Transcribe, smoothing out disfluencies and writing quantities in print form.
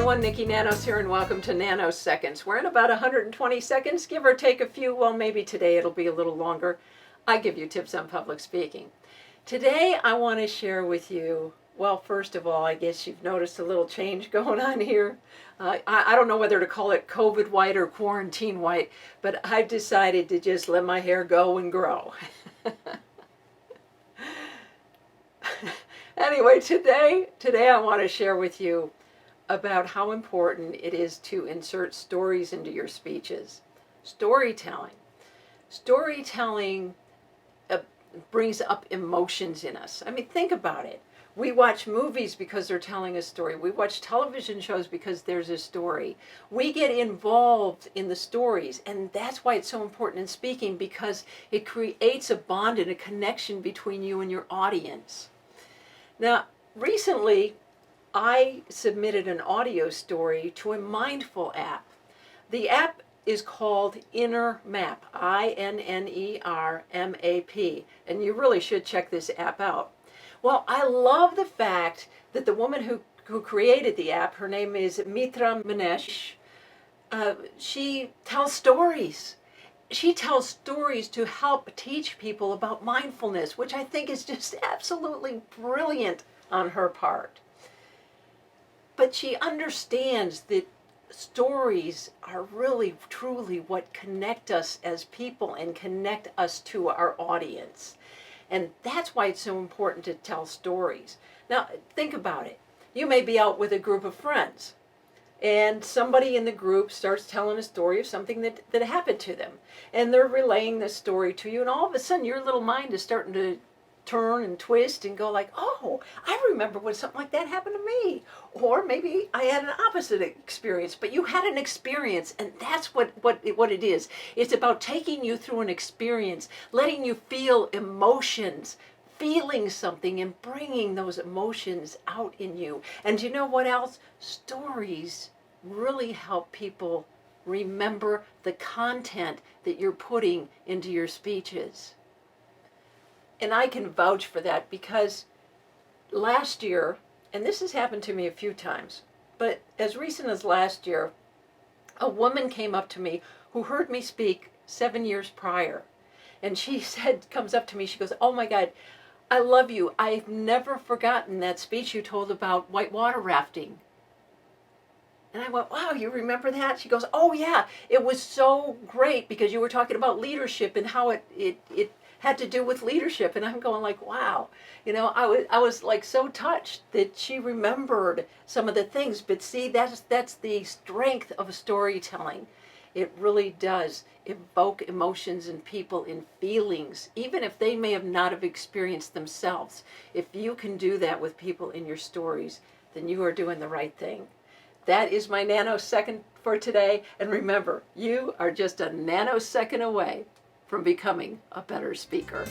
everyone, Nikki Nanos here, and welcome to NanoSeconds. We're in about 120 seconds, give or take a few. Well, maybe today it'll be a little longer. I give you tips on public speaking. Today I want to share with you, well, first of all, I guess you've noticed a little change going on here. I don't know whether to call it COVID white or quarantine white, but I've decided to just let my hair go and grow. Anyway, today I want to share with you about how important it is to insert stories into your speeches. Storytelling brings up emotions in us. I mean, think about it. We watch movies because they're telling a story. We watch television shows because there's a story. We get involved in the stories, and that's why it's so important in speaking, because it creates a bond and a connection between you and your audience. Now, recently, I submitted an audio story to a mindful app. The app is called Inner Map, INNERMAP, and you really should check this app out. Well, I love the fact that the woman who created the app, her name is Mitra Manesh, she tells stories. She tells stories to help teach people about mindfulness, which I think is just absolutely brilliant on her part. But she understands that stories are really, truly what connect us as people and connect us to our audience. And that's why it's so important to tell stories. Now, think about it. You may be out with a group of friends, and somebody in the group starts telling a story of something that happened to them. And they're relaying this story to you, and all of a sudden your little mind is starting to turn and twist and go like, oh, I remember when something like that happened to me. Or maybe I had an opposite experience, but you had an experience, and that's what it is. It's about taking you through an experience, letting you feel emotions, feeling something, and bringing those emotions out in you. And you know what else? Stories really help people remember the content that you're putting into your speeches. And I can vouch for that, because last year, and this has happened to me a few times, but as recent as last year, a woman came up to me who heard me speak 7 years prior. And she comes up to me, she goes, oh my God, I love you. I've never forgotten that speech you told about whitewater rafting. And I went, wow, you remember that? She goes, oh yeah, it was so great because you were talking about leadership and how it had to do with leadership. And I'm going like, wow, you know, I was like so touched that she remembered some of the things. But see, that's the strength of storytelling. It really does evoke emotions in people and feelings, even if they may have not have experienced themselves. If you can do that with people in your stories, then you are doing the right thing. That is my nanosecond for today. And remember, you are just a nanosecond away from becoming a better speaker.